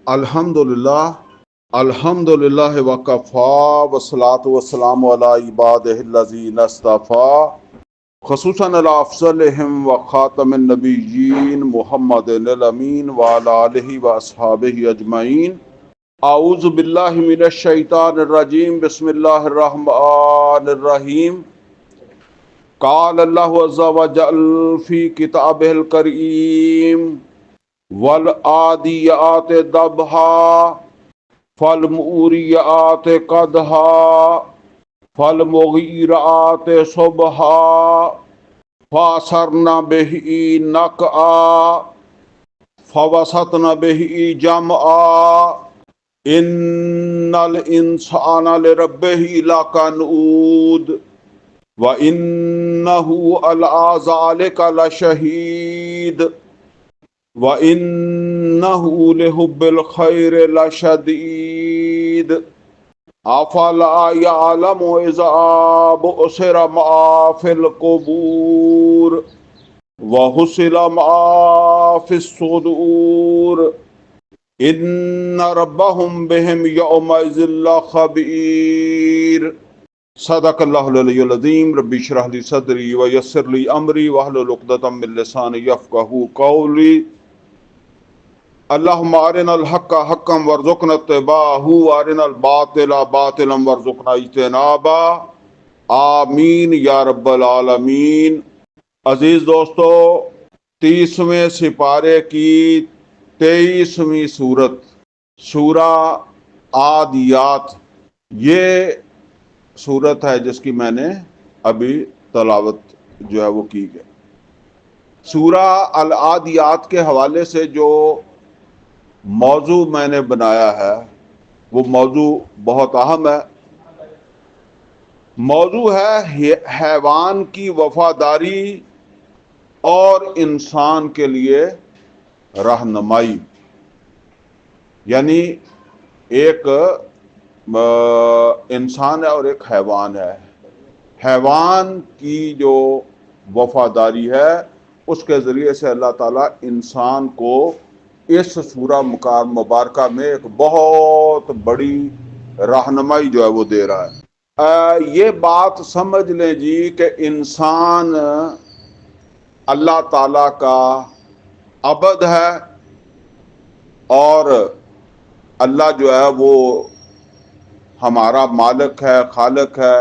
الحمدللہ وکفا والصلاة والسلام علی عبادہ الذین اصطفیٰ خصوصاً علی افضلہم وخاتم النبیین محمد الامین وعلی آلہ واصحابہ اجمعین۔ اعوذ باللہ من الشیطان الرجیم، بسم اللہ الرحمن الرحیم۔ قال اللہ عز وجل فی کتابہ الکریم والعادیات ضبحا فالموریات قدحا فالمغیرات صبحا فاثرن بہ نقعا فوسطن بہ جمعا ان الانسان لربہ لکنود وانہ علی ذلک لشہید وَإِنَّهُ لِحُبِّ الْخَيْرِ لَشَدِيدٌ أَفَلَا يَعْلَمُ إِذَا بُعْثِرَ مَا فِي الْقُبُورِ وَحُصِلَ مَا فِي الصُّدُورِ إِنَّ رَبَّهُمْ بِهِمْ يَوْمَئِذٍ لَخَبِيرٌ۔ صدق اللہ العلی العظیم۔ ربی اشرح لی صدری ویسر لی امری واحلل عقدۃ من لسانی یفقہوا قولی۔ اللہم ارنا الحق حقا وارزقنا اتباعہ وارنا الباطل باطلا وارزقنا اجتنابہ، آمین یا رب العالمین۔ عزیز دوستو، 30ویں سپارے کی 23ویں سورت سورہ عادیات، یہ سورت ہے جس کی میں نے ابھی تلاوت جو ہے وہ کی گئی۔ سورہ العادیات کے حوالے سے جو موضوع میں نے بنایا ہے وہ موضوع بہت اہم ہے۔ موضوع ہے حیوان کی وفاداری اور انسان کے لیے رہنمائی، یعنی ایک انسان ہے اور ایک حیوان ہے۔ حیوان کی جو وفاداری ہے اس کے ذریعے سے اللہ تعالیٰ انسان کو اس سورہ مبارکہ میں ایک بہت بڑی رہنمائی جو ہے وہ دے رہا ہے۔ یہ بات سمجھ لیں جی کہ انسان اللہ تعالیٰ کا عبد ہے اور اللہ جو ہے وہ ہمارا مالک ہے، خالق ہے،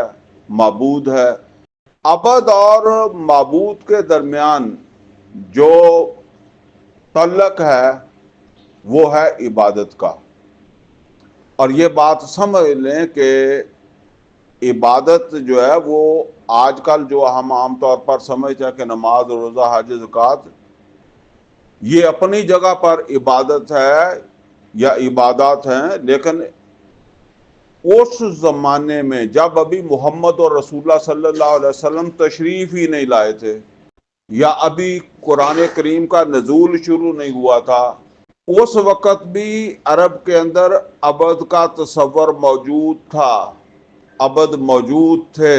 معبود ہے۔ عبد اور معبود کے درمیان جو تعلق ہے وہ ہے عبادت کا، اور یہ بات سمجھ لیں کہ عبادت جو ہے وہ آج کل جو ہم عام طور پر سمجھتے ہیں کہ نماز، روزہ، حج، زکوٰۃ، یہ اپنی جگہ پر عبادت ہے یا عبادات ہیں، لیکن اس زمانے میں جب ابھی محمد اور رسول اللہ صلی اللہ علیہ وسلم تشریف ہی نہیں لائے تھے، یا ابھی قرآن کریم کا نزول شروع نہیں ہوا تھا، اس وقت بھی عرب کے اندر عبد کا تصور موجود تھا، عبد موجود تھے،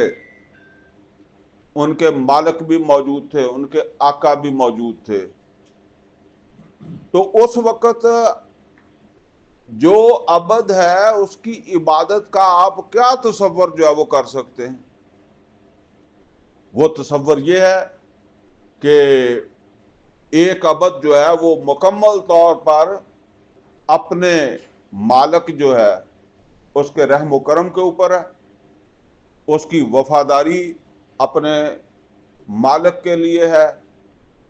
ان کے مالک بھی موجود تھے، ان کے آقا بھی موجود تھے۔ تو اس وقت جو عبد ہے اس کی عبادت کا آپ کیا تصور جو ہے وہ کر سکتے ہیں؟ وہ تصور یہ ہے کہ ایک عبد جو ہے وہ مکمل طور پر اپنے مالک جو ہے اس کے رحم و کرم کے اوپر ہے، اس کی وفاداری اپنے مالک کے لیے ہے،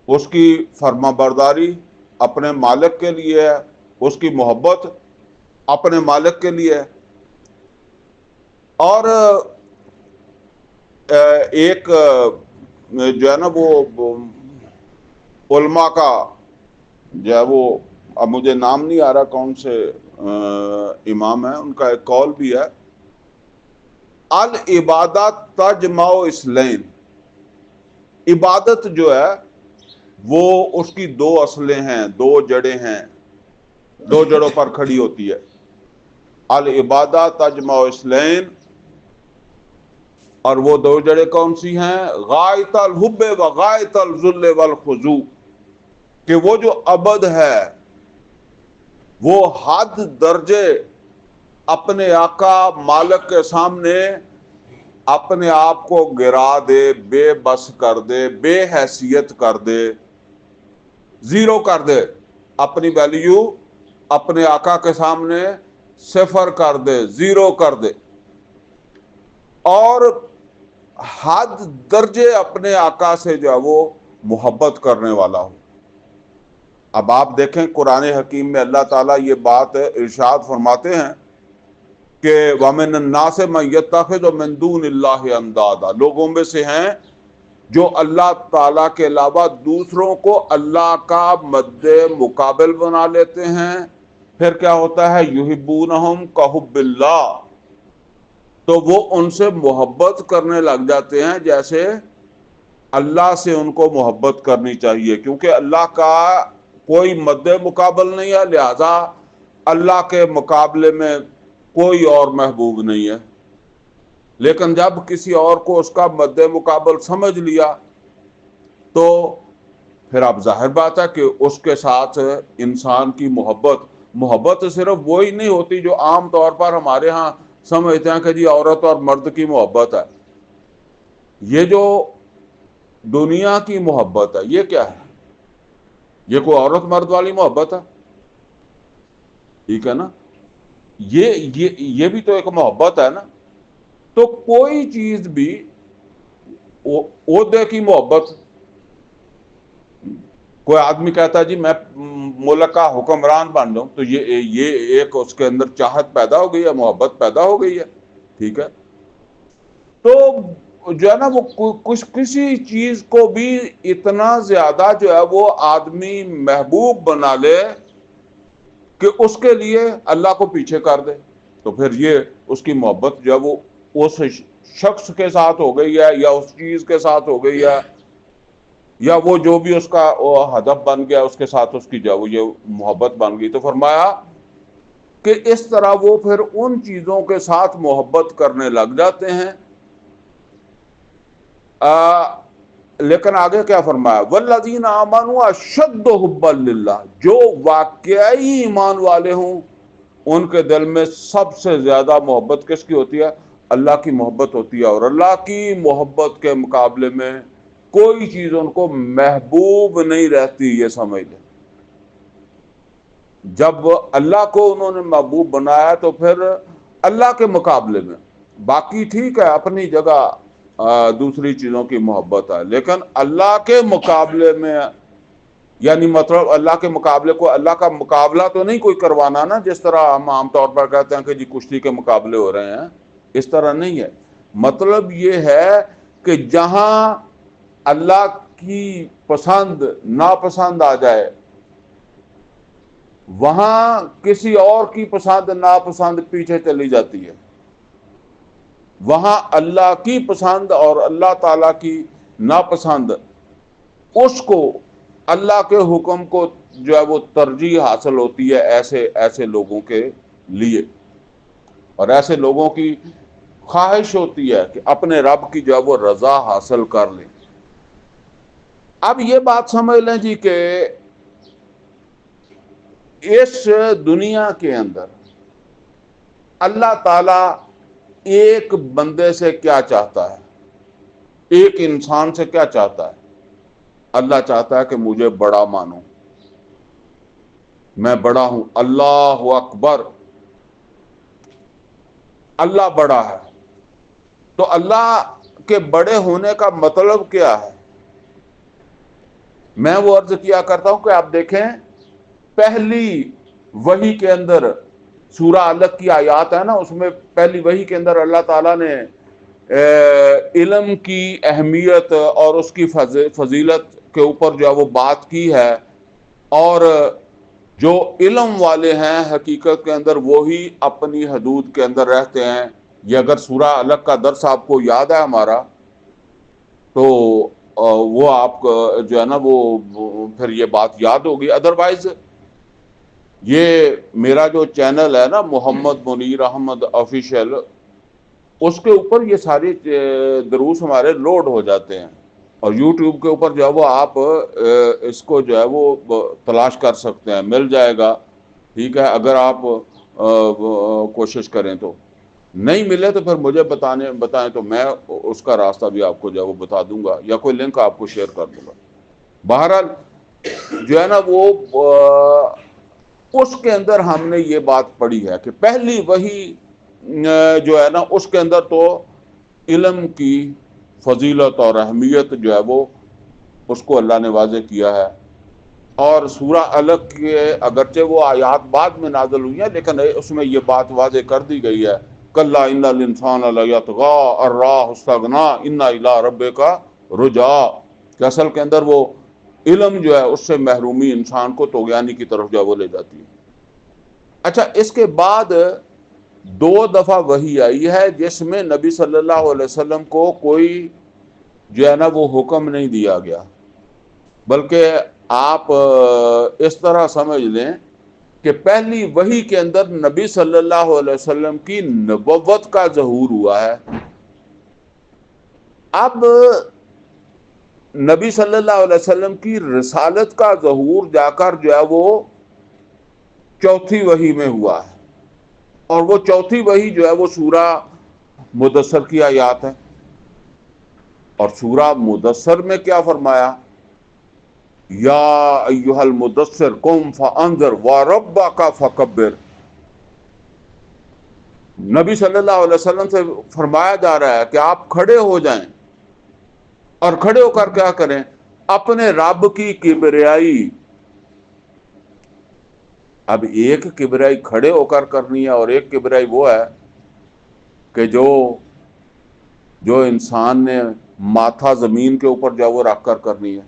اس کی فرما برداری اپنے مالک کے لیے ہے، اس کی محبت اپنے مالک کے لیے ہے۔ اور ایک جو ہے نا وہ علماء کا جو ہے وہ، اب مجھے نام نہیں آ رہا کون سے امام ہیں، ان کا ایک قول بھی ہے، العبادت تجمع اصلین، عبادت جو ہے وہ اس کی دو اصلیں ہیں، دو جڑیں ہیں، دو جڑوں پر کھڑی ہوتی ہے۔ العبادت تجمع اصلین، اور وہ دو جڑیں کون سی ہیں؟ غایت الحب و غایت الذل والخضوع، کہ وہ جو عبد ہے وہ حد درجے اپنے آقا مالک کے سامنے اپنے آپ کو گرا دے، بے بس کر دے، بے حیثیت کر دے، زیرو کر دے، اپنی ویلیو اپنے آقا کے سامنے صفر کر دے، زیرو کر دے، اور حد درجے اپنے آقا سے جو ہے وہ محبت کرنے والا ہو۔ اب آپ دیکھیں قرآن حکیم میں اللہ تعالیٰ یہ بات ارشاد فرماتے ہیں کہ وَمِنَ النَّاسِ مَن يَتَّخِذُ مِن دُونِ اللَّهِ أَندَادًا، لوگوں میں سے ہیں جو اللہ تعالیٰ کے علاوہ دوسروں کو اللہ کا مد مقابل بنا لیتے ہیں۔ پھر کیا ہوتا ہے؟ یحبونہم کحب اللہ، تو وہ ان سے محبت کرنے لگ جاتے ہیں جیسے اللہ سے ان کو محبت کرنی چاہیے، کیونکہ اللہ کا کوئی مد مقابل نہیں ہے، لہذا اللہ کے مقابلے میں کوئی اور محبوب نہیں ہے۔ لیکن جب کسی اور کو اس کا مد مقابل سمجھ لیا تو پھر اب ظاہر بات ہے کہ اس کے ساتھ انسان کی محبت صرف وہی نہیں ہوتی جو عام طور پر ہمارے ہاں سمجھتے ہیں کہ جی عورت اور مرد کی محبت ہے۔ یہ جو دنیا کی محبت ہے یہ کیا ہے؟ یہ کوئی عورت مرد والی محبت ہے؟ ٹھیک ہے نا؟ یہ بھی تو ایک محبت ہے نا۔ تو کوئی چیز بھی عہدے کی محبت، کوئی آدمی کہتا ہے جی میں ملک کا حکمران بن جاؤں، تو یہ ایک اس کے اندر چاہت پیدا ہو گئی ہے، محبت پیدا ہو گئی ہے، ٹھیک ہے۔ تو جو ہے نا وہ کسی چیز کو بھی اتنا زیادہ جو ہے وہ آدمی محبوب بنا لے کہ اس کے لیے اللہ کو پیچھے کر دے، تو پھر یہ اس کی محبت جو ہے وہ اس شخص کے ساتھ ہو گئی ہے، یا اس چیز کے ساتھ ہو گئی ہے، یا وہ جو بھی اس کا ہدف بن گیا اس کے ساتھ اس کی جو ہے وہ یہ محبت بن گئی۔ تو فرمایا کہ اس طرح وہ پھر ان چیزوں کے ساتھ محبت کرنے لگ جاتے ہیں۔ لیکن آگے کیا فرمایا؟ والذین آمنوا اشد حبا للہ، جو واقعی ایمان والے ہوں ان کے دل میں سب سے زیادہ محبت کس کی ہوتی ہے؟ اللہ کی محبت ہوتی ہے، اور اللہ کی محبت کے مقابلے میں کوئی چیز ان کو محبوب نہیں رہتی، یہ سمجھ لیں۔ جب اللہ کو انہوں نے محبوب بنایا تو پھر اللہ کے مقابلے میں باقی ٹھیک ہے اپنی جگہ دوسری چیزوں کی محبت ہے، لیکن اللہ کے مقابلے میں، یعنی مطلب اللہ کے مقابلے کو، اللہ کا مقابلہ تو نہیں کوئی کروانا نا، جس طرح ہم عام طور پر کہتے ہیں کہ جی کشتی کے مقابلے ہو رہے ہیں، اس طرح نہیں ہے۔ مطلب یہ ہے کہ جہاں اللہ کی پسند ناپسند آ جائے وہاں کسی اور کی پسند ناپسند پیچھے چلی جاتی ہے، وہاں اللہ کی پسند اور اللہ تعالیٰ کی ناپسند، اس کو اللہ کے حکم کو جو ہے وہ ترجیح حاصل ہوتی ہے ایسے لوگوں کے لیے، اور ایسے لوگوں کی خواہش ہوتی ہے کہ اپنے رب کی جو ہے وہ رضا حاصل کر لیں۔ اب یہ بات سمجھ لیں جی کہ اس دنیا کے اندر اللہ تعالیٰ ایک بندے سے کیا چاہتا ہے، ایک انسان سے کیا چاہتا ہے؟ اللہ چاہتا ہے کہ مجھے بڑا مانو، میں بڑا ہوں، اللہ اکبر، اللہ بڑا ہے۔ تو اللہ کے بڑے ہونے کا مطلب کیا ہے؟ میں وہ عرض کیا کرتا ہوں کہ آپ دیکھیں پہلی وحی کے اندر سورہ علق کی آیات ہے نا، اس میں پہلی وحی کے اندر اللہ تعالیٰ نے علم کی اہمیت اور اس کی فضیلت کے اوپر جو ہے وہ بات کی ہے، اور جو علم والے ہیں حقیقت کے اندر وہی اپنی حدود کے اندر رہتے ہیں۔ یہ اگر سورہ علق کا درس آپ کو یاد ہے ہمارا تو وہ آپ جو ہے نا وہ پھر یہ بات یاد ہوگی۔ ادروائز یہ میرا جو چینل ہے نا محمد منیر احمد آفیشیل، اس کے اوپر یہ ساری دروس ہمارے لوڈ ہو جاتے ہیں، اور یوٹیوب کے اوپر جو ہے وہ آپ اس کو جو ہے وہ تلاش کر سکتے ہیں، مل جائے گا۔ ٹھیک ہے، اگر آپ کوشش کریں تو نہیں ملے تو پھر مجھے بتائیں تو میں اس کا راستہ بھی آپ کو جو ہے وہ بتا دوں گا، یا کوئی لنک آپ کو شیئر کر دوں گا۔ بہرحال جو ہے نا وہ اس کے اندر ہم نے یہ بات پڑھی ہے کہ پہلی وہی جو ہے نا اس کے اندر تو علم کی فضیلت اور اہمیت جو ہے وہ اس کو اللہ نے واضح کیا ہے، اور سورہ الگ کے اگرچہ وہ آیات بعد میں نازل ہوئی ہیں لیکن اس میں یہ بات واضح کر دی گئی ہے، کلا ان الانسان لیطغی ان رآہ استغنی ان الی ربک رجعا، کہ اصل کے اندر وہ علم جو ہے اس سے محرومی انسان کو طغیانی کی طرف جو ہے وہ لے جاتی ہے۔ اچھا، اس کے بعد 2 دفعہ وحی آئی ہے جس میں نبی صلی اللہ علیہ وسلم کو کوئی جو ہے نا وہ حکم نہیں دیا گیا، بلکہ آپ اس طرح سمجھ لیں کہ پہلی وحی کے اندر نبی صلی اللہ علیہ وسلم کی نبوت کا ظہور ہوا ہے۔ اب نبی صلی اللہ علیہ وسلم کی رسالت کا ظہور جا کر جو ہے وہ چوتھی وحی میں ہوا ہے، اور وہ چوتھی وحی جو ہے وہ سورہ مدثر کی آیات ہے۔ اور سورہ مدثر میں کیا فرمایا؟ یا ایہا المدثر قم فانذر وربک فکبر۔ نبی صلی اللہ علیہ وسلم سے فرمایا جا رہا ہے کہ آپ کھڑے ہو جائیں، اور کھڑے ہو کر کیا کریں؟ اپنے رب کی کبریائی۔ اب ایک کبریائی کھڑے ہو کر کرنی ہے، اور ایک کبریائی وہ ہے کہ جو انسان نے ماتھا زمین کے اوپر جو وہ رکھ کر کرنی ہے۔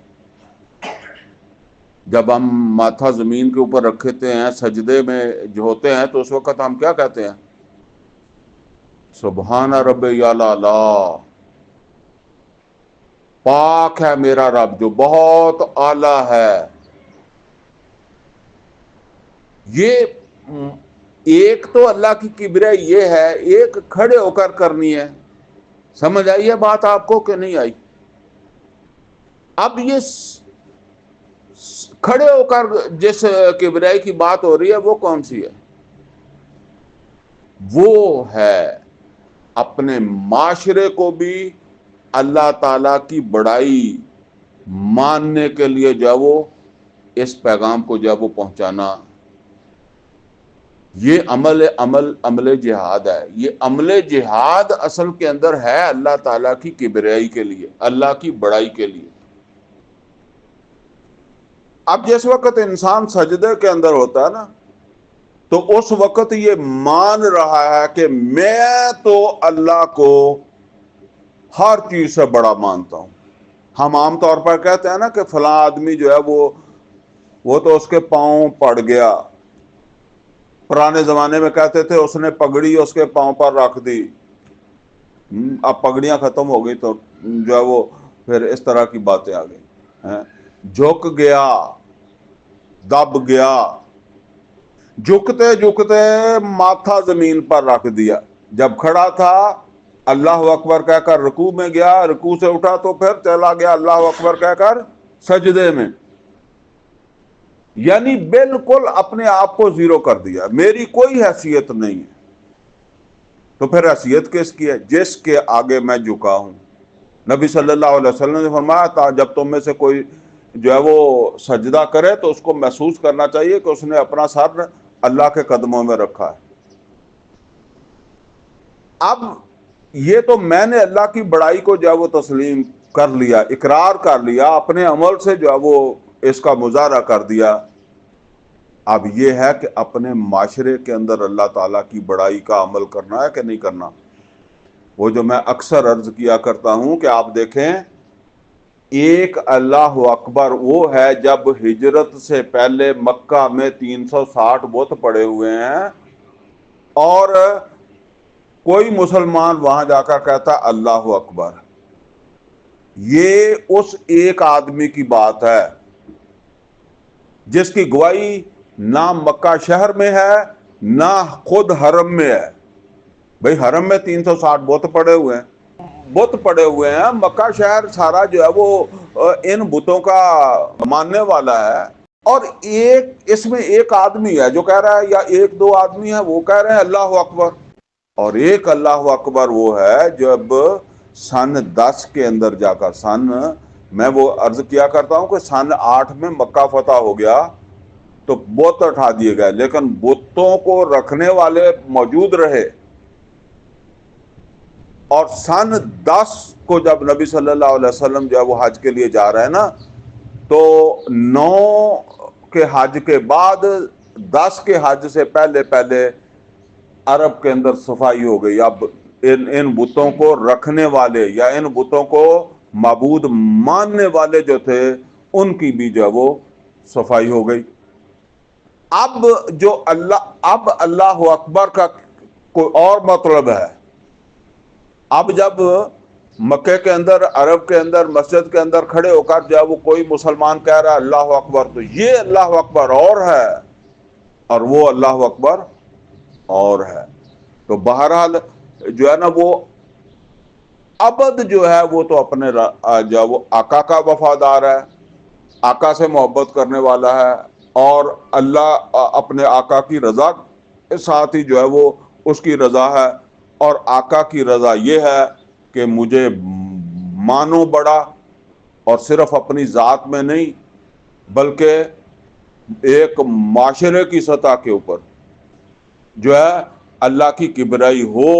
جب ہم ماتھا زمین کے اوپر رکھتے ہیں سجدے میں جو ہوتے ہیں تو اس وقت ہم کیا کہتے ہیں؟ سبحان ربی الاعلی، پاک ہے میرا رب جو بہت اعلیٰ ہے۔ یہ ایک تو اللہ کی کبریائی یہ ہے، ایک کھڑے ہو کر کرنی ہے۔ سمجھ آئی ہے بات آپ کو کہ نہیں آئی؟ اب یہ کھڑے ہو کر جس کبریائی کی بات ہو رہی ہے وہ کون سی ہے؟ وہ ہے اپنے معاشرے کو بھی اللہ تعالی کی بڑائی ماننے کے لیے جو ہے وہ اس پیغام کو جو ہے وہ پہنچانا۔ یہ عمل جہاد ہے۔ یہ عمل جہاد اصل کے اندر ہے اللہ تعالیٰ کی کبریائی کے لیے، اللہ کی بڑائی کے لیے۔ اب جس وقت انسان سجدے کے اندر ہوتا ہے نا تو اس وقت یہ مان رہا ہے کہ میں تو اللہ کو ہر چیز سے بڑا مانتا ہوں۔ ہم عام طور پر کہتے ہیں نا کہ فلاں آدمی جو ہے وہ تو اس کے پاؤں پڑ گیا۔ پرانے زمانے میں کہتے تھے اس نے پگڑی اس کے پاؤں پر رکھ دی۔ اب پگڑیاں ختم ہو گئی تو جو ہے وہ پھر اس طرح کی باتیں آ گئی۔ جھک گیا، دب گیا، جھکتے جھکتے ماتھا زمین پر رکھ دیا۔ جب کھڑا تھا اللہ اکبر کہہ کر رکوع میں گیا، رکوع سے اٹھا تو پھر چلا گیا اللہ اکبر کہہ کر سجدے میں۔ یعنی بالکل اپنے آپ کو زیرو کر دیا، میری کوئی حیثیت نہیں ہے۔ تو پھر حیثیت کس کی ہے؟ جس کے آگے میں جھکا ہوں۔ نبی صلی اللہ علیہ وسلم نے فرمایا تھا جب تم میں سے کوئی جو ہے وہ سجدہ کرے تو اس کو محسوس کرنا چاہیے کہ اس نے اپنا سر اللہ کے قدموں میں رکھا ہے۔ اب یہ تو میں نے اللہ کی بڑائی کو جو ہے وہ تسلیم کر لیا، اقرار کر لیا، اپنے عمل سے جو ہے وہ اس کا مظاہرہ کر دیا۔ اب یہ ہے کہ اپنے معاشرے کے اندر اللہ تعالیٰ کی بڑائی کا عمل کرنا ہے کہ نہیں کرنا۔ وہ جو میں اکثر عرض کیا کرتا ہوں کہ آپ دیکھیں، ایک اللہ اکبر وہ ہے جب ہجرت سے پہلے مکہ میں 360 بت پڑے ہوئے ہیں، اور کوئی مسلمان وہاں جا کر کہتا اللہ اکبر۔ یہ اس ایک آدمی کی بات ہے جس کی گواہی نہ مکہ شہر میں ہے نہ خود حرم میں ہے۔ بھئی حرم میں 360 بت پڑے ہوئے ہیں، بت پڑے ہوئے ہیں، مکہ شہر سارا جو ہے وہ ان بتوں کا ماننے والا ہے۔ اور اس میں ایک آدمی ہے جو کہہ رہا ہے، یا ایک دو آدمی ہیں وہ کہہ رہے ہیں اللہ اکبر، اور ایک اللہ اکبر وہ ہے جب سن 10 کے اندر جا کر میں وہ عرض کیا کرتا ہوں کہ سن 8 میں مکہ فتح ہو گیا تو بت اٹھا دیے گئے، لیکن بتوں کو رکھنے والے موجود رہے، اور سن 10 کو جب نبی صلی اللہ علیہ وسلم جو ہے وہ حج کے لیے جا رہے ہیں نا، تو 9 کے حج کے بعد 10 کے حج سے پہلے پہلے عرب کے اندر صفائی ہو گئی۔ اب ان بتوں کو رکھنے والے یا ان بتوں کو معبود ماننے والے جو تھے ان کی بھی جو ہے وہ صفائی ہو گئی۔ اب اب اللہ اکبر کا کوئی اور مطلب ہے۔ اب جب مکے کے اندر، عرب کے اندر، مسجد کے اندر کھڑے ہو کر جب وہ کوئی مسلمان کہہ رہا ہے اللہ اکبر، تو یہ اللہ اکبر اور ہے اور وہ اللہ اکبر اور ہے۔ تو بہرحال جو ہے نا وہ ابد جو ہے وہ تو اپنے جو وہ آقا کا وفادار ہے، آقا سے محبت کرنے والا ہے، اور اللہ اپنے آقا کی رضا کے ساتھ ہی جو ہے وہ اس کی رضا ہے، اور آقا کی رضا یہ ہے کہ مجھے مانو بڑا، اور صرف اپنی ذات میں نہیں بلکہ ایک معاشرے کی سطح کے اوپر جو ہے اللہ کی کبریائی ہو۔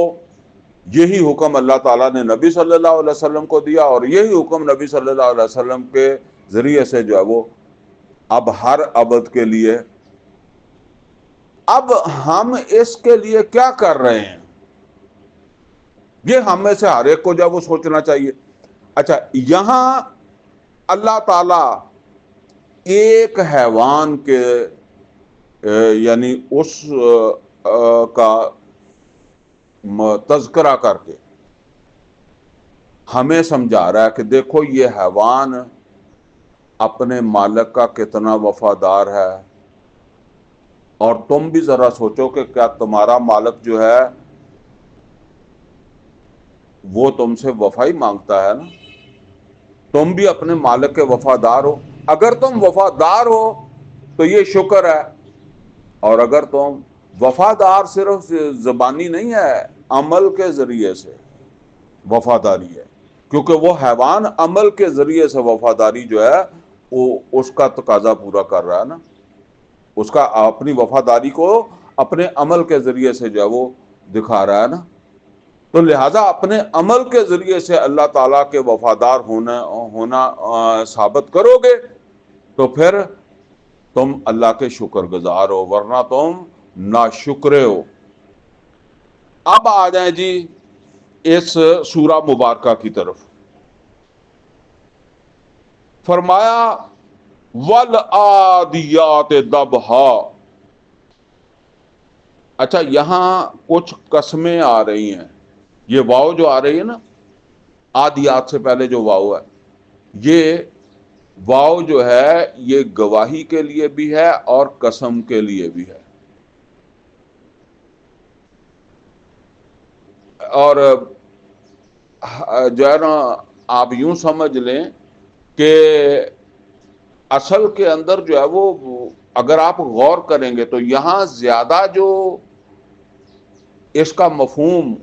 یہی حکم اللہ تعالیٰ نے نبی صلی اللہ علیہ وسلم کو دیا، اور یہی حکم نبی صلی اللہ علیہ وسلم کے ذریعے سے جو ہے وہ اب ہر ابد کے لیے۔ اب ہم اس کے لیے کیا کر رہے ہیں، یہ ہم میں سے ہر ایک کو جو ہے وہ سوچنا چاہیے۔ اچھا، یہاں اللہ تعالیٰ ایک حیوان کے یعنی اس کا تذکرہ کر کے ہمیں سمجھا رہا ہے کہ دیکھو یہ حیوان اپنے مالک کا کتنا وفادار ہے، اور تم بھی ذرا سوچو کہ کیا تمہارا مالک جو ہے وہ تم سے وفا ہی مانگتا ہے نا؟ تم بھی اپنے مالک کے وفادار ہو۔ اگر تم وفادار ہو تو یہ شکر ہے، اور اگر تم وفادار صرف زبانی نہیں ہے، عمل کے ذریعے سے وفاداری ہے، کیونکہ وہ حیوان عمل کے ذریعے سے وفاداری جو ہے وہ اس کا تقاضا پورا کر رہا ہے نا، اس کا اپنی وفاداری کو اپنے عمل کے ذریعے سے جو ہے وہ دکھا رہا ہے نا۔ تو لہٰذا اپنے عمل کے ذریعے سے اللہ تعالیٰ کے وفادار ہونا ثابت کرو گے تو پھر تم اللہ کے شکر گزار ہو، ورنہ تم ناشکرے ہو۔ اب آ جائیں جی اس سورہ مبارکہ کی طرف۔ فرمایا وَالْعَادِيَاتِ ضَبْحًا۔ اچھا، یہاں کچھ قسمیں آ رہی ہیں، یہ واو جو آ رہی ہے نا، عادیات سے پہلے جو واو ہے، یہ واو جو ہے یہ گواہی کے لیے بھی ہے اور قسم کے لیے بھی ہے۔ اور جو ہے نا آپ یوں سمجھ لیں کہ اصل کے اندر جو ہے وہ اگر آپ غور کریں گے تو یہاں زیادہ جو اس کا مفہوم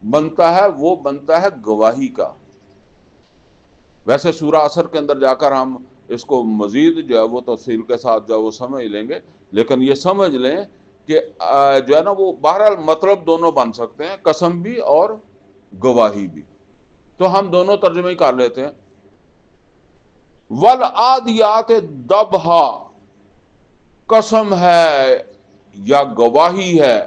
بنتا ہے وہ بنتا ہے گواہی کا۔ ویسے سورہ عصر کے اندر جا کر ہم اس کو مزید جو ہے وہ تفصیل کے ساتھ جو ہے وہ سمجھ لیں گے، لیکن یہ سمجھ لیں کہ جو ہے نا وہ بہرحال مطلب دونوں بن سکتے ہیں، قسم بھی اور گواہی بھی۔ تو ہم دونوں ترجمے ہی کر لیتے ہیں۔ وَالْعَادِيَاتِ ضَبْحًا، قسم ہے یا گواہی ہے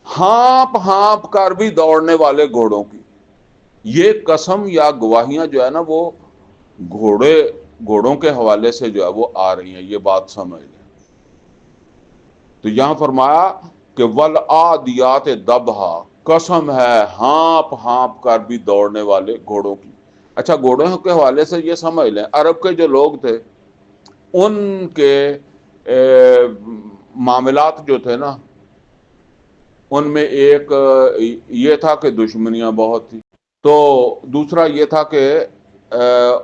ہانپ ہانپ کر بھی دوڑنے والے گھوڑوں کی۔ یہ قسم یا گواہیاں جو ہے نا وہ گھوڑوں کے حوالے سے جو ہے وہ آ رہی ہیں، یہ بات سمجھ لیں۔ تو یہاں فرمایا کہ وَالْعَادِيَاتِ ضَبْحًا، قسم ہے ہانپ ہانپ کر بھی دوڑنے والے گھوڑوں کی۔ اچھا، گھوڑوں کے حوالے سے یہ سمجھ لیں، عرب کے جو لوگ تھے ان کے معاملات جو تھے نا، ان میں ایک یہ تھا کہ دشمنیاں بہت تھی، تو دوسرا یہ تھا کہ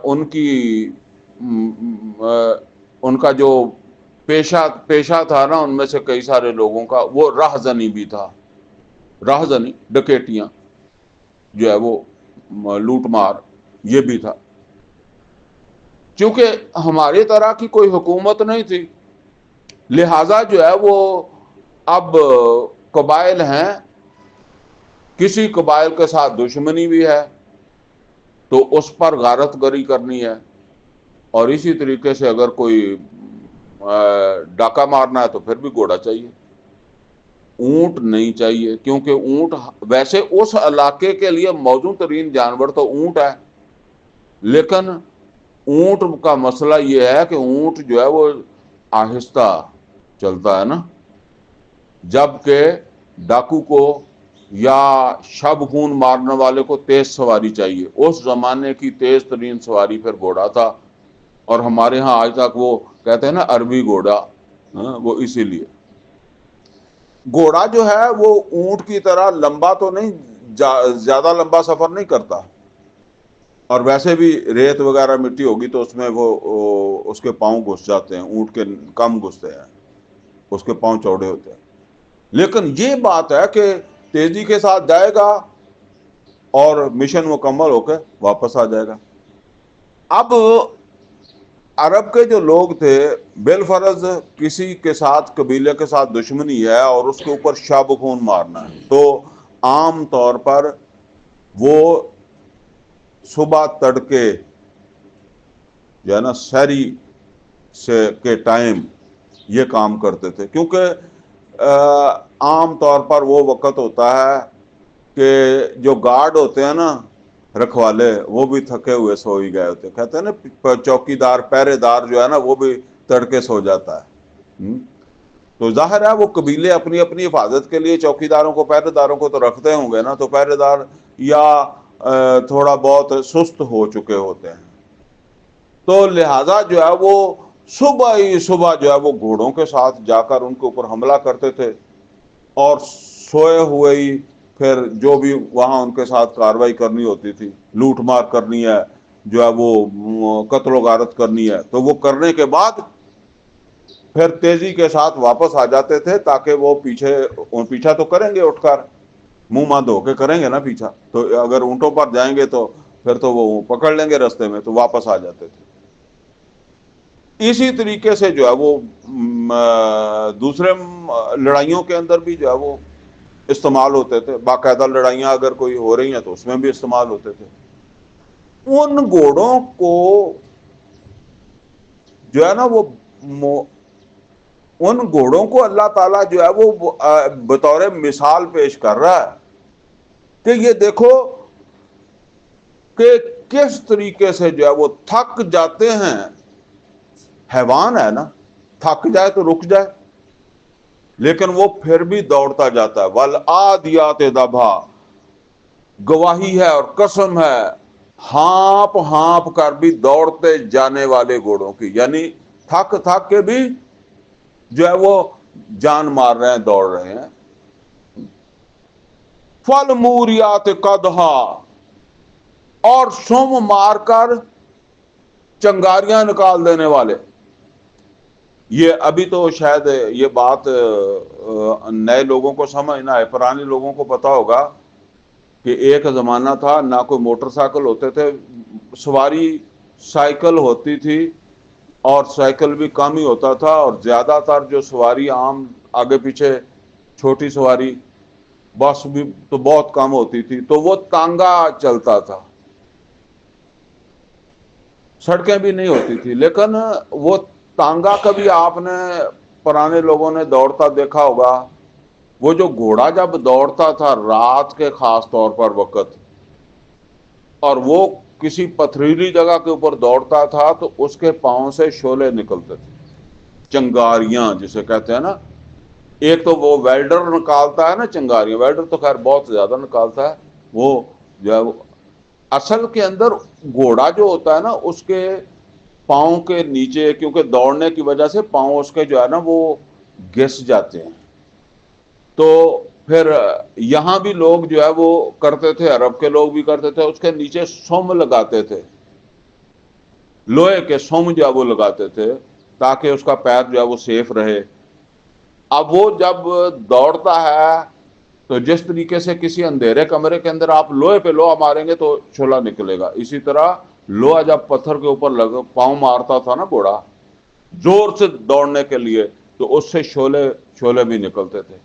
ان کی ان کا جو پیشہ تھا نا، ان میں سے کئی سارے لوگوں کا وہ راہزنی بھی تھا، راہزنی ڈکیتیاں جو ہے وہ لوٹ مار یہ بھی تھا. چونکہ ہماری طرح کی کوئی حکومت نہیں تھی، لہذا جو ہے وہ اب قبائل ہیں، کسی قبائل کے ساتھ دشمنی بھی ہے تو اس پر غارت گری کرنی ہے، اور اسی طریقے سے اگر کوئی ڈاکہ مارنا ہے تو پھر بھی گھوڑا چاہیے، اونٹ نہیں چاہیے، کیونکہ اونٹ ویسے اس علاقے کے لیے موزوں ترین جانور تو اونٹ ہے، لیکن اونٹ کا مسئلہ یہ ہے کہ اونٹ جو ہے وہ آہستہ چلتا ہے نا، جبکہ ڈاکو کو یا شب خون مارنے والے کو تیز سواری چاہیے. اس زمانے کی تیز ترین سواری پھر گھوڑا تھا، اور ہمارے ہاں آج تک وہ کہتے ہیں نا عربی گھوڑا، وہ اسی لیے. گھوڑا جو ہے وہ اونٹ کی طرح لمبا تو نہیں، زیادہ لمبا سفر نہیں کرتا، اور ویسے بھی ریت وغیرہ مٹی ہوگی تو اس میں وہ اس کے پاؤں گھس جاتے ہیں، اونٹ کے کم گھستے ہیں، اس کے پاؤں چوڑے ہوتے ہیں. لیکن یہ بات ہے کہ تیزی کے ساتھ جائے گا اور مشن مکمل ہو کے واپس آ جائے گا. اب عرب کے جو لوگ تھے، بالفرض کسی کے ساتھ قبیلے کے ساتھ دشمنی ہے اور اس کے اوپر شاب خون مارنا ہے، تو عام طور پر وہ صبح تڑکے جو ہے نا سحری کے ٹائم یہ کام کرتے تھے، کیونکہ عام طور پر وہ وقت ہوتا ہے کہ جو گارڈ ہوتے ہیں نا، رکھوالے، وہ بھی تھکے ہوئے سو ہی گئے ہوتے. کہتے ہیں نا چوکی دار، پہرے دار جو ہے نا وہ بھی تڑکے سو جاتا ہے. تو ظاہر ہے وہ قبیلے اپنی اپنی حفاظت کے لیے چوکی داروں کو، پہرے داروں کو تو رکھتے ہوں گے نا، تو پہرے دار یا تھوڑا بہت سست ہو چکے ہوتے ہیں، تو لہذا جو ہے وہ صبح ہی صبح جو ہے وہ گھوڑوں کے ساتھ جا کر ان کے اوپر حملہ کرتے تھے، اور سوئے ہوئے ہی پھر جو بھی وہاں ان کے ساتھ کاروائی کرنی ہوتی تھی، لوٹ مار کرنی ہے، جو ہے وہ قتل و غارت کرنی ہے، تو وہ کرنے کے بعد پھر تیزی کے ساتھ واپس آ جاتے تھے، تاکہ وہ پیچھا تو کریں گے اٹھ کر، منہ ماں دھو کے کریں گے نا پیچھا، تو اگر اونٹوں پر جائیں گے تو پھر تو وہ پکڑ لیں گے رستے میں، تو واپس آ جاتے تھے. اسی طریقے سے جو ہے وہ دوسرے لڑائیوں کے اندر بھی جو ہے وہ استعمال ہوتے تھے، باقاعدہ لڑائیاں اگر کوئی ہو رہی ہیں تو اس میں بھی استعمال ہوتے تھے. ان گھوڑوں کو جو ہے نا وہ ان گھوڑوں کو اللہ تعالیٰ جو ہے وہ بطور مثال پیش کر رہا ہے کہ یہ دیکھو کہ کس طریقے سے جو ہے وہ تھک جاتے ہیں. حیوان ہے نا، تھک جائے تو رک جائے، لیکن وہ پھر بھی دوڑتا جاتا ہے. والعادیات ضبحا، گواہی ہے اور قسم ہے ہانپ ہانپ کر بھی دوڑتے جانے والے گھوڑوں کی، یعنی تھک تھک کے بھی جو ہے وہ جان مار رہے ہیں، دوڑ رہے ہیں. فالموریات قدحا، اور سم مار کر چنگاریاں نکال دینے والے. یہ ابھی تو شاید یہ بات نئے لوگوں کو سمجھ نہ آئے، پرانے لوگوں کو پتا ہوگا کہ ایک زمانہ تھا، نہ کوئی موٹر سائیکل ہوتے تھے، سواری سائیکل ہوتی تھی، اور سائیکل بھی کم ہی ہوتا تھا، اور زیادہ تر جو سواری عام آگے پیچھے چھوٹی سواری بس بھی تو بہت کم ہوتی تھی، تو وہ تانگا چلتا تھا، سڑکیں بھی نہیں ہوتی تھی. لیکن وہ تانگا کبھی آپ نے پرانے لوگوں نے دوڑتا دیکھا ہوگا، وہ جو گھوڑا جب دوڑتا تھا رات کے خاص طور پر وقت، اور وہ کسی پتھریلی جگہ کے اوپر دوڑتا تھا، تو اس کے پاؤں سے شعلے نکلتے تھے، چنگاریاں جسے کہتے ہیں نا. ایک تو وہ ویلڈر نکالتا ہے نا چنگاریاں، ویلڈر تو خیر بہت زیادہ نکالتا ہے، وہ جو ہے اصل کے اندر گھوڑا جو ہوتا ہے نا، اس کے پاؤں کے نیچے، کیونکہ دوڑنے کی وجہ سے پاؤں اس کے جو ہے نا وہ گھس جاتے ہیں، تو پھر یہاں بھی لوگ جو ہے وہ کرتے تھے، عرب کے لوگ بھی کرتے تھے، اس کے نیچے سم لگاتے تھے لوہے کے سوم جو ہے وہ لگاتے تھے تاکہ اس کا پیر جو ہے وہ سیف رہے۔ اب وہ جب دوڑتا ہے تو جس طریقے سے کسی اندھیرے کمرے کے اندر آپ لوہے پہ لوہا ماریں گے تو شعلہ نکلے گا، اسی طرح لوہا جب پتھر کے اوپر پاؤں مارتا تھا نا گھوڑا زور سے دوڑنے کے لیے تو اس سے شعلے بھی نکلتے تھے۔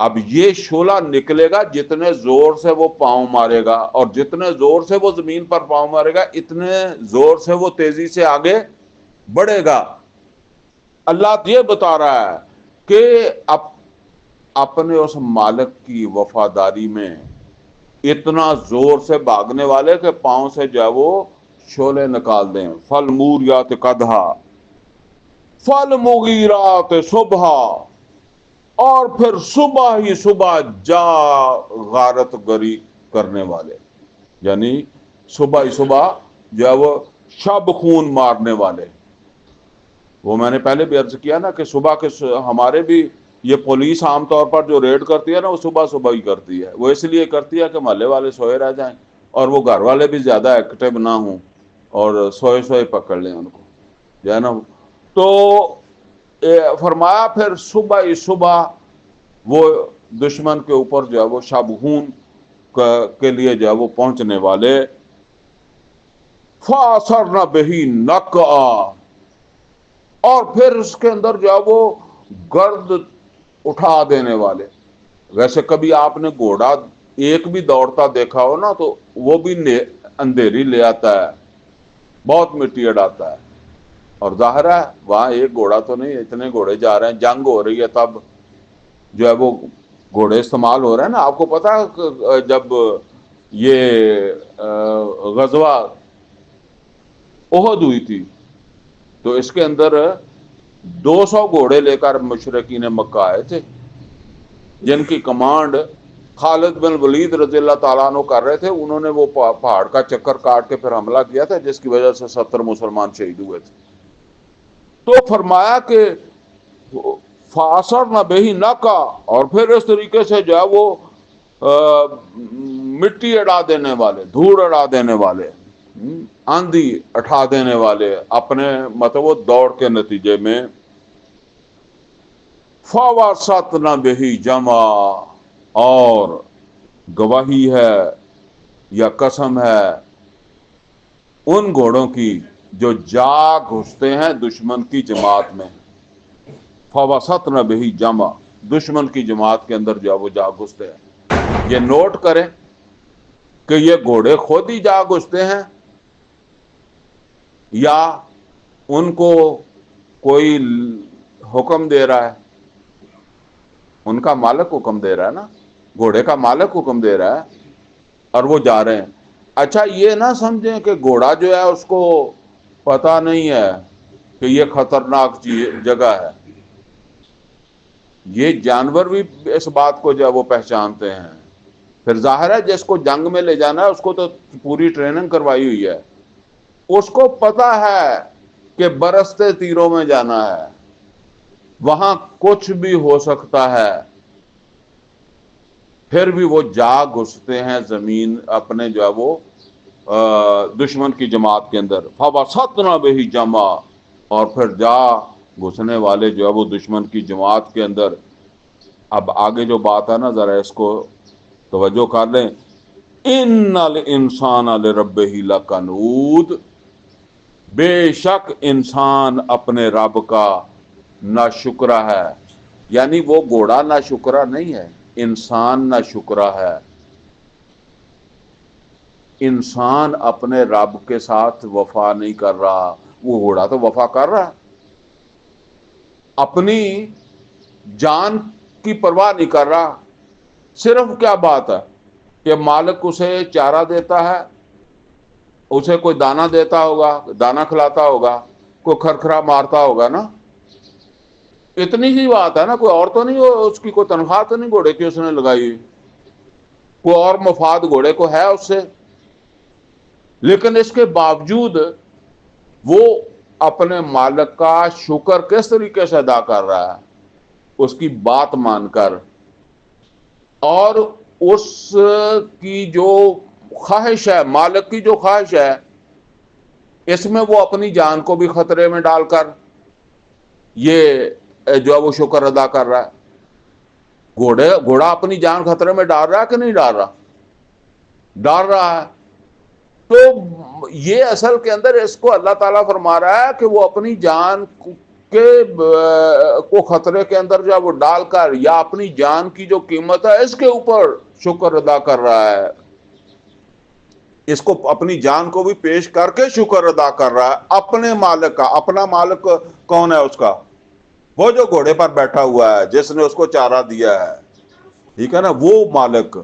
اب یہ شعلہ نکلے گا جتنے زور سے وہ پاؤں مارے گا، اور جتنے زور سے وہ زمین پر پاؤں مارے گا اتنے زور سے وہ تیزی سے آگے بڑھے گا۔ اللہ یہ بتا رہا ہے کہ اپنے اس مالک کی وفاداری میں اتنا زور سے بھاگنے والے کہ پاؤں سے جو ہے وہ شعلے نکال دیں۔ فل موریات قدحا فل مغیرات صبح، اور پھر صبح ہی صبح جا غارت گری کرنے والے، یعنی صبح ہی صبح جو ہے وہ شب خون مارنے والے۔ وہ میں نے پہلے بھی عرض کیا نا کہ صبح کے ہمارے بھی یہ پولیس عام طور پر جو ریڈ کرتی ہے نا وہ صبح صبح ہی کرتی ہے، وہ اس لیے کرتی ہے کہ محلے والے سوئے رہ جائیں اور وہ گھر والے بھی زیادہ ایکٹیو نہ ہوں اور سوئے سوئے پکڑ لیں ان کو، جو ہے نا۔ تو فرمایا پھر صبح ہی صبح وہ دشمن کے اوپر جو ہے وہ شبخون کے لیے جو ہے وہ پہنچنے والے۔ فَأَثَرْنَ بِهِ نَقْعًا، اور پھر اس کے اندر جو ہے وہ گرد اٹھا دینے والے۔ ویسے کبھی آپ نے گھوڑا ایک بھی دوڑتا دیکھا ہو نا تو وہ بھی اندھیری لے آتا ہے، بہت مٹی اڑاتا ہے، اور ظاہر ہے وہاں ایک گھوڑا تو نہیں، اتنے گھوڑے جا رہے ہیں، جنگ ہو رہی ہے، تب جو ہے وہ گھوڑے استعمال ہو رہے ہیں نا۔ آپ کو پتا ہے جب یہ غزوہ احد ہوئی تھی تو اس کے اندر 200 گھوڑے لے کر مشرکین مکہ آئے تھے، جن کی کمانڈ خالد بن ولید رضی اللہ تعالیٰ عنہ کر رہے تھے۔ انہوں نے وہ پہاڑ کا چکر کاٹ کے پھر حملہ کیا تھا جس کی وجہ سے 70 مسلمان شہید ہوئے تھے۔ تو فرمایا کہ فاصر نہ بہی نہ کا، اور پھر اس طریقے سے جو ہے وہ مٹی اڑا دینے والے، دھوڑ اڑا دینے والے، آندھی اٹھا دینے والے اپنے مطلب وہ دوڑ کے نتیجے میں۔ فَوَسَطْنَ بِهِ جَمْعًا، اور گواہی ہے یا قسم ہے ان گھوڑوں کی جو جا گھستے ہیں دشمن کی جماعت میں۔ فَوَسَطْنَ بِهِ جَمْعًا، دشمن کی جماعت کے اندر جو ہے وہ جا گھستے ہیں۔ یہ نوٹ کریں کہ یہ گھوڑے خود ہی جا گھستے ہیں یا ان کو کوئی حکم دے رہا ہے؟ ان کا مالک حکم دے رہا ہے نا، گھوڑے کا مالک حکم دے رہا ہے اور وہ جا رہے ہیں۔ اچھا یہ نہ سمجھیں کہ گھوڑا جو ہے اس کو پتہ نہیں ہے کہ یہ خطرناک جگہ ہے۔ یہ جانور بھی اس بات کو جو ہے وہ پہچانتے ہیں۔ پھر ظاہر ہے جس کو جنگ میں لے جانا ہے اس کو تو پوری ٹریننگ کروائی ہوئی ہے، اس کو پتا ہے کہ برستے تیروں میں جانا ہے، وہاں کچھ بھی ہو سکتا ہے، پھر بھی وہ جا گھستے ہیں زمین اپنے جو ہے وہ دشمن کی جماعت کے اندر۔ فَوَسَطْنَ بِهِ جَمْعًا، اور پھر جا گھسنے والے جو ہے وہ دشمن کی جماعت کے اندر۔ اب آگے جو بات ہے نا ذرا اس کو توجہ کر لیں۔ اِنَّ الْإِنسَانَ لِرَبِّهِ لَکَنُودٌ، بے شک انسان اپنے رب کا ناشکرا ہے، یعنی وہ گھوڑا ناشکرا نہیں ہے، انسان ناشکرا ہے۔ انسان اپنے رب کے ساتھ وفا نہیں کر رہا، وہ گھوڑا تو وفا کر رہا ہے، اپنی جان کی پرواہ نہیں کر رہا۔ صرف کیا بات ہے کہ مالک اسے چارہ دیتا ہے، اسے کوئی دانہ دیتا ہوگا، دانہ کھلاتا ہوگا، کوئی کھرکھرا مارتا ہوگا نا، اتنی ہی بات ہے نا۔ کوئی اور تو نہیں، اس کی کوئی تنخواہ تو نہیں گھوڑے کی اس نے لگائی ہوئی، کوئی اور مفاد گھوڑے کو ہے اس سے، لیکن اس کے باوجود وہ اپنے مالک کا شکر کس طریقے سے ادا کر رہا ہے؟ اس کی بات مان کر، اور اس کی جو خواہش ہے، مالک کی جو خواہش ہے اس میں وہ اپنی جان کو بھی خطرے میں ڈال کر یہ جو ہے وہ شکر ادا کر رہا ہے۔ گھوڑا اپنی جان خطرے میں ڈال رہا ہے کہ نہیں ڈال رہا؟ ڈال رہا ہے۔ تو یہ اصل کے اندر اس کو اللہ تعالیٰ فرما رہا ہے کہ وہ اپنی جان کے کو خطرے کے اندر جب وہ ڈال کر یا اپنی جان کی جو قیمت ہے اس کے اوپر شکر ادا کر رہا ہے، اس کو اپنی جان کو بھی پیش کر کے شکر ادا کر رہا ہے اپنے مالک کا۔ اپنا مالک کون ہے اس کا؟ وہ جو گھوڑے پر بیٹھا ہوا ہے، جس نے اس کو چارہ دیا ہے، ٹھیک ہے نا، وہ مالک۔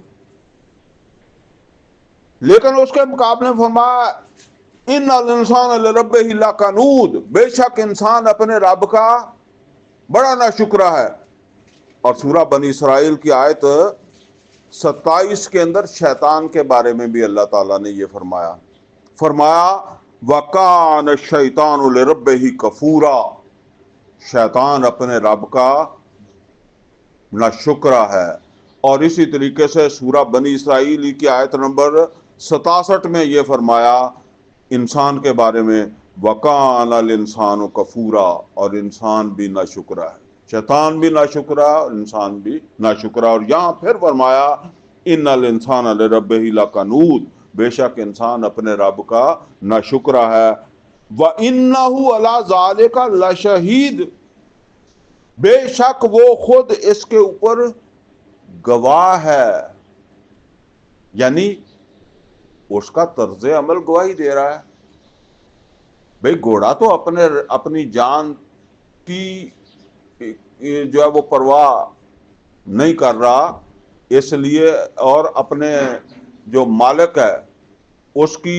لیکن اس کے مقابلے میں فرمایا ان الانسان لربہ لکنود، بے شک انسان اپنے رب کا بڑا ناشکرا ہے۔ اور سورہ بنی اسرائیل کی آیت 27 کے اندر شیطان کے بارے میں بھی اللہ تعالیٰ نے یہ فرمایا، وَكَانَ الشَّيْطَانُ لِرَبِّهِ كَفُورًا، شیطان اپنے رب کا ناشکرا ہے۔ اور اسی طریقے سے سورہ بنی اسرائیل کی آیت نمبر 67 میں یہ فرمایا انسان کے بارے میں، وَكَانَ الْإِنسَانُ كَفُورًا، اور انسان بھی ناشکرا ہے، شیطان بھی ناشکرا اور انسان بھی ناشکرا۔ اور یہاں پھر فرمایا ان الانسان لربہ لکنود، بے شک انسان اپنے رب کا ناشکرا ہے۔ وَإِنَّهُ عَلَىٰ ذَلِكَ لَشَهِيدٌ، بے شک وہ خود اس کے اوپر گواہ ہے، یعنی اس کا طرز عمل گواہی دے رہا ہے۔ بھئی گھوڑا تو اپنی جان کی جو ہے وہ پرواہ نہیں کر رہا، اس لیے، اور اپنے جو مالک ہے اس کی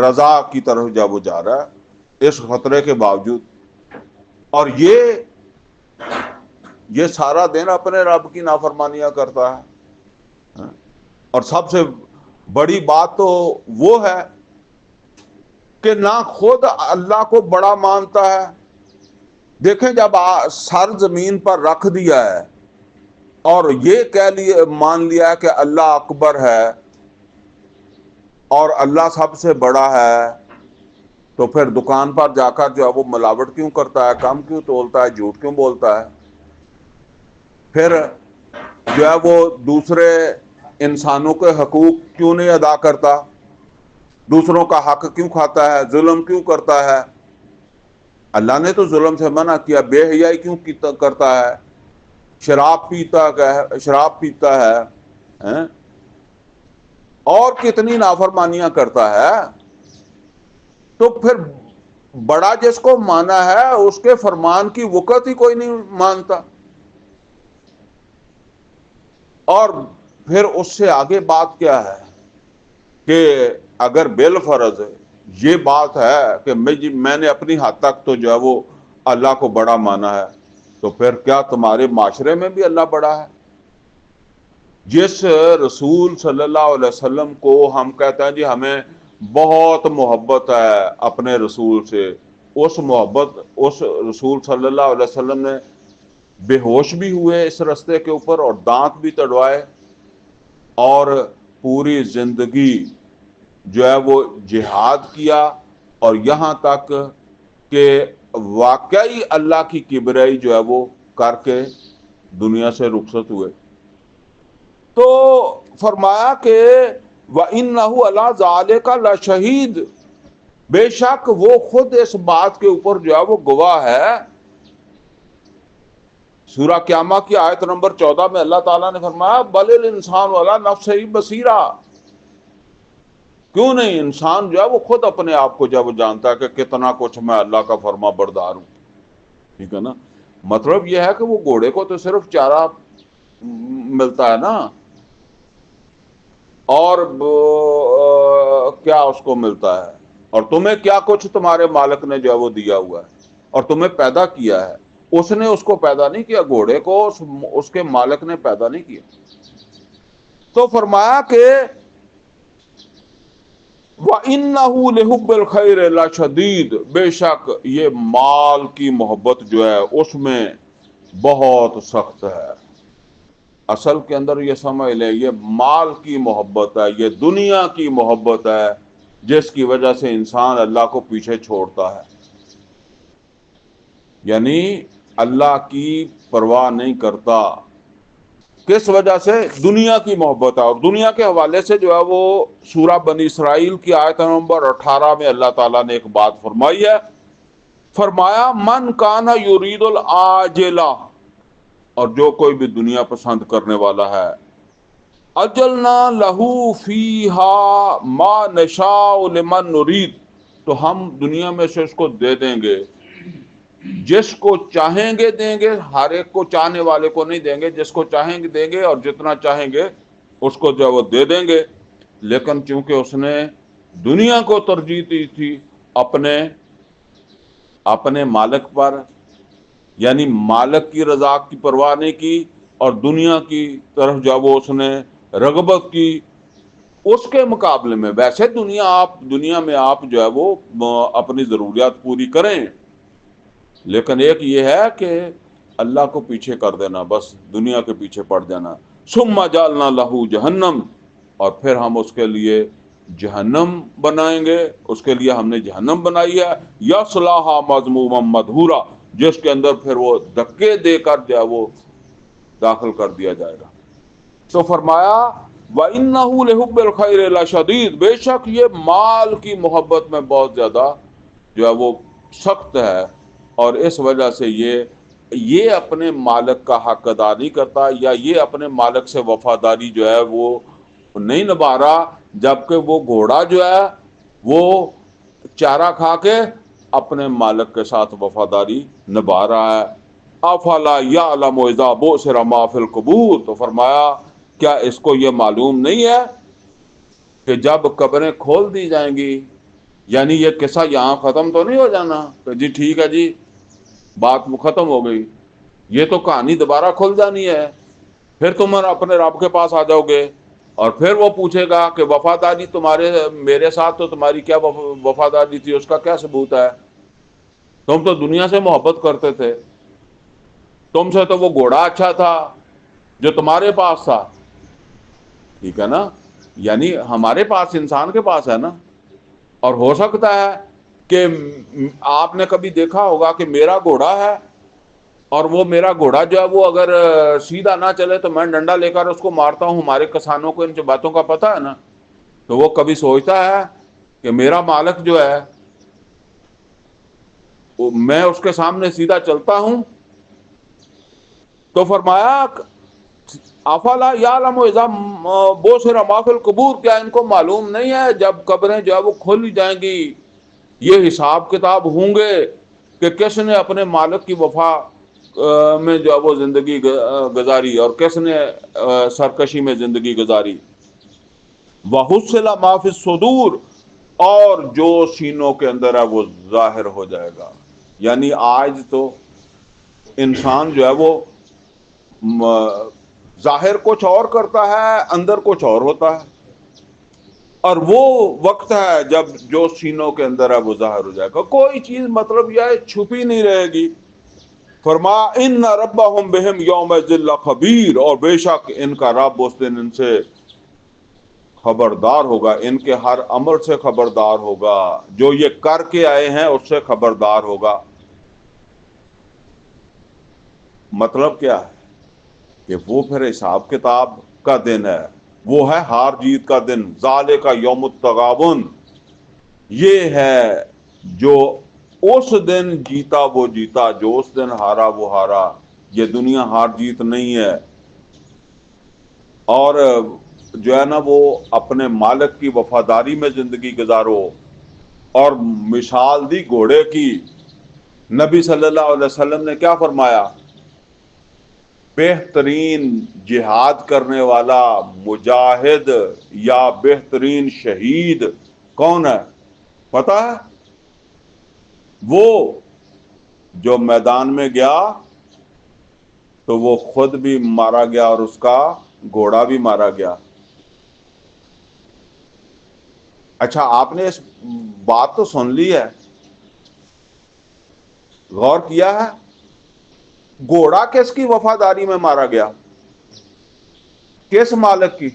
رضا کی طرف جب وہ جا رہا ہے اس خطرے کے باوجود، اور یہ سارا دن اپنے رب کی نافرمانیاں کرتا ہے۔ اور سب سے بڑی بات تو وہ ہے کہ نہ خود اللہ کو بڑا مانتا ہے۔ دیکھیں جب سر زمین پر رکھ دیا ہے اور یہ مان لیا کہ اللہ اکبر ہے اور اللہ سب سے بڑا ہے، تو پھر دکان پر جا کر جو ہے وہ ملاوٹ کیوں کرتا ہے، کم کیوں تولتا ہے، جھوٹ کیوں بولتا ہے، پھر جو ہے وہ دوسرے انسانوں کے حقوق کیوں نہیں ادا کرتا، دوسروں کا حق کیوں کھاتا ہے، ظلم کیوں کرتا ہے؟ اللہ نے تو ظلم سے منع کیا، بے حیائی کیوں کرتا ہے، شراب پیتا ہے، اور کتنی نافرمانیاں کرتا ہے۔ تو پھر بڑا جس کو مانا ہے اس کے فرمان کی وقت ہی کوئی نہیں مانتا، اور پھر اس سے آگے بات کیا ہے کہ اگر بالفرض یہ بات ہے کہ میں نے اپنی حد تک تو جو ہے وہ اللہ کو بڑا مانا ہے، تو پھر کیا تمہارے معاشرے میں بھی اللہ بڑا ہے؟ جس رسول صلی اللہ علیہ وسلم کو ہم کہتے ہیں جی ہمیں بہت محبت ہے اپنے رسول سے، اس رسول صلی اللہ علیہ وسلم نے بے ہوش بھی ہوئے اس رستے کے اوپر اور دانت بھی تڑوائے، اور پوری زندگی جو ہے وہ جہاد کیا، اور یہاں تک کہ واقعی اللہ کی کبریائی جو ہے وہ کر کے دنیا سے رخصت ہوئے۔ تو فرمایا کہ وَإِنَّهُ عَلَىٰ ذَلِكَ لَشَهِيدٌ، بے شک وہ خود اس بات کے اوپر جو ہے وہ گواہ ہے۔ سورہ قیامہ کی آیت نمبر 14 میں اللہ تعالیٰ نے فرمایا بَلِ الْإِنسَانُ عَلَىٰ نَفْسِهِ بَصِيرًا، کیوں نہیں انسان جو ہے وہ خود اپنے آپ کو جب جانتا ہے کہ کتنا کچھ میں اللہ کا فرما بردار ہوں، ٹھیک ہے نا۔ مطلب یہ ہے کہ وہ گھوڑے کو تو صرف چارہ ملتا ہے نا، اور کیا اس کو ملتا ہے، اور تمہیں کیا کچھ تمہارے مالک نے جو ہے وہ دیا ہوا ہے اور تمہیں پیدا کیا ہے۔ اس نے اس کو پیدا نہیں کیا، گھوڑے کو اس کے مالک نے پیدا نہیں کیا۔ تو فرمایا کہ وَإِنَّهُ لِحُبِّ الْخَيْرِ لَشَدِيدٌ، بے شک یہ مال کی محبت جو ہے اس میں بہت سخت ہے۔ اصل کے اندر یہ سمجھ لیں، یہ مال کی محبت ہے، یہ دنیا کی محبت ہے، جس کی وجہ سے انسان اللہ کو پیچھے چھوڑتا ہے، یعنی اللہ کی پرواہ نہیں کرتا۔ کس وجہ سے؟ دنیا کی محبت ہے۔ اور دنیا کے حوالے سے جو ہے وہ سورہ بنی اسرائیل کی آیت نمبر 18 میں اللہ تعالیٰ نے ایک بات فرمائی ہے، فرمایا من کانا یرید العاجلہ، اور جو کوئی بھی دنیا پسند کرنے والا ہے، اجلنا لہو فیہا ما نشاء لمن نرید، تو ہم دنیا میں سے اس کو دے دیں گے، جس کو چاہیں گے دیں گے، ہر ایک کو، چاہنے والے کو نہیں دیں گے، جس کو چاہیں گے دیں گے، اور جتنا چاہیں گے اس کو جو ہے وہ دے دیں گے۔ لیکن چونکہ اس نے دنیا کو ترجیح دی تھی اپنے مالک پر، یعنی مالک کی رضا کی پرواہ نہیں کی، اور دنیا کی طرف جو وہ اس نے رغبت کی، اس کے مقابلے میں ویسے دنیا میں آپ جو ہے وہ اپنی ضروریات پوری کریں، لیکن ایک یہ ہے کہ اللہ کو پیچھے کر دینا، بس دنیا کے پیچھے پڑ جانا۔ ثم جعلنا لہو جہنم، اور پھر ہم اس کے لیے جہنم بنائیں گے، اس کے لیے ہم نے جہنم بنائی ہے، یصلاھا مذموما مدحورا، جس کے اندر پھر وہ دھکے دے کر جو ہے وہ داخل کر دیا جائے گا۔ تو فرمایا وَإِنَّهُ لِحُبِّ الْخَيْرِ لَشَدِيدٌ، بے شک یہ مال کی محبت میں بہت زیادہ جو ہے وہ سخت ہے، اور اس وجہ سے یہ اپنے مالک کا حق ادا نہیں کرتا، یا یہ اپنے مالک سے وفاداری جو ہے وہ نہیں نبھا رہا، جبکہ وہ گھوڑا جو ہے وہ چارہ کھا کے اپنے مالک کے ساتھ وفاداری نبھا رہا ہے۔ افلا یعلم اذا بعثر ما فی القبور، تو فرمایا کیا اس کو یہ معلوم نہیں ہے کہ جب قبریں کھول دی جائیں گی، یعنی یہ قصہ یہاں ختم تو نہیں ہو جانا کہ جی ٹھیک ہے جی بات ختم ہو گئی، یہ تو کہانی دوبارہ کھل جانی ہے، پھر تم اپنے رب کے پاس آ جاؤ گے، اور پھر وہ پوچھے گا کہ وفاداری میرے ساتھ تو تمہاری کیا وفاداری تھی، اس کا کیا ثبوت ہے؟ تم تو دنیا سے محبت کرتے تھے، تم سے تو وہ گھوڑا اچھا تھا جو تمہارے پاس تھا، ٹھیک ہے نا؟ یعنی ہمارے پاس، انسان کے پاس ہے نا، اور ہو سکتا ہے کہ آپ نے کبھی دیکھا ہوگا کہ میرا گھوڑا ہے، اور وہ میرا گھوڑا جو ہے وہ اگر سیدھا نہ چلے تو میں ڈنڈا لے کر اس کو مارتا ہوں، ہمارے کسانوں کو ان باتوں کا پتہ ہے نا، تو وہ کبھی سوچتا ہے کہ میرا مالک جو ہے میں اس کے سامنے سیدھا چلتا ہوں؟ تو فرمایا افلا یعلم اذا بعثر ما فی القبور، کیا ان کو معلوم نہیں ہے جب قبریں جو ہے وہ کھول جائیں گی، یہ حساب کتاب ہوں گے کہ کس نے اپنے مالک کی وفا میں جو ہے وہ زندگی گزاری، اور کس نے سرکشی میں زندگی گزاری۔ وحصل ما فی الصدور، اور جو سینوں کے اندر ہے وہ ظاہر ہو جائے گا۔ یعنی آج تو انسان جو ہے وہ ظاہر کچھ اور کرتا ہے، اندر کچھ اور ہوتا ہے، اور وہ وقت ہے جب جو سینوں کے اندر ہے وہ ظاہر ہو جائے گا، کوئی چیز مطلب یہ چھپی نہیں رہے گی۔ فرما ان ربہم بہم یومئذ لخبیر، اور بے شک ان کا رب اس دن ان سے خبردار ہوگا، ان کے ہر عمل سے خبردار ہوگا، جو یہ کر کے آئے ہیں اس سے خبردار ہوگا۔ مطلب کیا ہے کہ وہ پھر حساب کتاب کا دن ہے، وہ ہے ہار جیت کا دن، ذالک یوم التغابن، یہ ہے جو اس دن جیتا وہ جیتا، جو اس دن ہارا وہ ہارا۔ یہ دنیا ہار جیت نہیں ہے، اور جو ہے نا وہ اپنے مالک کی وفاداری میں زندگی گزارو۔ اور مثال دی گھوڑے کی، نبی صلی اللہ علیہ وسلم نے کیا فرمایا؟ بہترین جہاد کرنے والا مجاہد یا بہترین شہید کون ہے پتہ ہے؟ وہ جو میدان میں گیا تو وہ خود بھی مارا گیا اور اس کا گھوڑا بھی مارا گیا۔ اچھا آپ نے اس بات تو سن لی ہے، غور کیا ہے گھوڑا کس کی وفاداری میں مارا گیا؟ کس مالک کی؟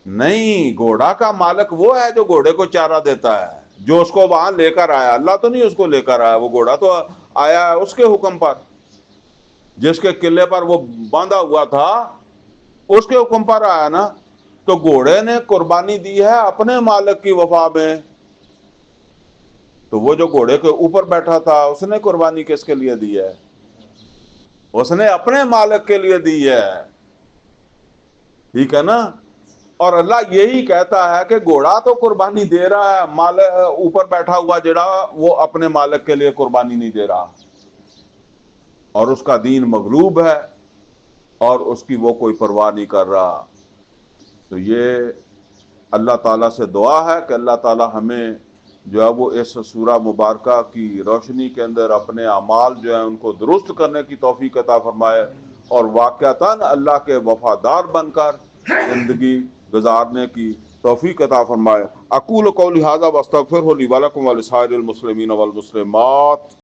نہیں، گھوڑا کا مالک وہ ہے جو گھوڑے کو چارہ دیتا ہے، جو اس کو وہاں لے کر آیا۔ اللہ تو نہیں اس کو لے کر آیا، وہ گھوڑا تو آیا ہے اس کے حکم پر، جس کے قلعے پر وہ باندھا ہوا تھا اس کے حکم پر آیا نا۔ تو گھوڑے نے قربانی دی ہے اپنے مالک کی وفا میں، تو وہ جو گھوڑے کے اوپر بیٹھا تھا اس نے قربانی کس کے لیے دی ہے؟ اس نے اپنے مالک کے لیے دی ہے، ٹھیک ہے نا۔ اور اللہ یہی کہتا ہے کہ گھوڑا تو قربانی دے رہا ہے، مالک اوپر بیٹھا ہوا جڑا وہ اپنے مالک کے لیے قربانی نہیں دے رہا، اور اس کا دین مغلوب ہے اور اس کی وہ کوئی پرواہ نہیں کر رہا۔ تو یہ اللہ تعالیٰ سے دعا ہے کہ اللہ تعالیٰ ہمیں جو ہے وہ اس سورہ مبارکہ کی روشنی کے اندر اپنے اعمال جو ہیں ان کو درست کرنے کی توفیق عطا فرمائے، اور واقعتاً اللہ کے وفادار بن کر زندگی گزارنے کی توفیق عطا فرمائے۔ اقول قولی ھذا واستغفرہ لی ولکم ولسائر المسلمین والمسلمات۔